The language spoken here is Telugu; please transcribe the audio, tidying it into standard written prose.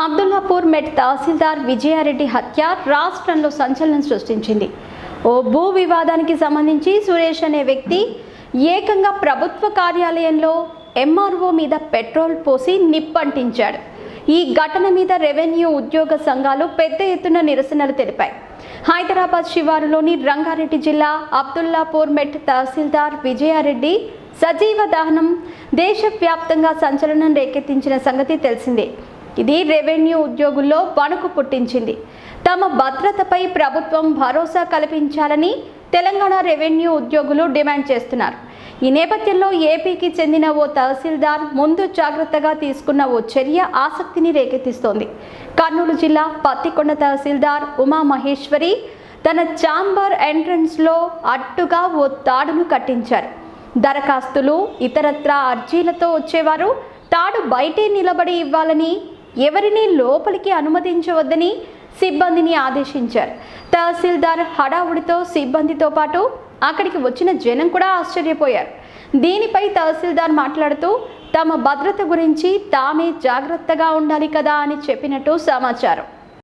అబ్దుల్లాపూర్ మెట్ తహసీల్దార్ విజయారెడ్డి హత్య రాష్ట్రంలో సంచలనం సృష్టించింది. ఓ భూ వివాదానికి సంబంధించి సురేష్ అనే వ్యక్తి ఏకంగా ప్రభుత్వ కార్యాలయంలో ఎంఆర్ఓ మీద పెట్రోల్ పోసి నిప్పంటించాడు. ఈ ఘటన మీద రెవెన్యూ ఉద్యోగ సంఘాలు పెద్ద ఎత్తున నిరసనలు తెలిపాయి. హైదరాబాద్ శివారులోని రంగారెడ్డి జిల్లా అబ్దుల్లాపూర్ మెట్ తహసీల్దార్ విజయారెడ్డి సజీవ దహనం దేశవ్యాప్తంగా సంచలనం రేకెత్తించిన సంగతి తెలిసిందే. ఇది రెవెన్యూ ఉద్యోగుల్లో వణుకు పుట్టించింది. తమ భద్రతపై ప్రభుత్వం భరోసా కల్పించాలని తెలంగాణ రెవెన్యూ ఉద్యోగులు డిమాండ్ చేస్తున్నారు. ఈ నేపథ్యంలో ఏపీకి చెందిన ఓ తహసీల్దార్ ముందు జాగ్రత్తగా తీసుకున్న ఓ చర్య ఆసక్తిని రేకెత్తిస్తోంది. కర్నూలు జిల్లా పత్తికొండ తహసీల్దార్ ఉమా మహేశ్వరి తన ఛాంబర్ ఎంట్రన్స్లో అడ్డుగా ఓ తాడును కట్టించారు. దరఖాస్తులు ఇతరత్రా అర్జీలతో వచ్చేవారు తాడు బయటే నిలబడి ఇవ్వాలని, ఎవరిని లోపలికి అనుమతించవద్దని సిబ్బందిని ఆదేశించారు. తహసీల్దార్ హడావుడితో సిబ్బందితో పాటు అక్కడికి వచ్చిన జనం కూడా ఆశ్చర్యపోయారు. దీనిపై తహసీల్దార్ మాట్లాడుతూ తమ భద్రత గురించి తామే జాగ్రత్తగా ఉండాలి కదా అని చెప్పినట్టు సమాచారం.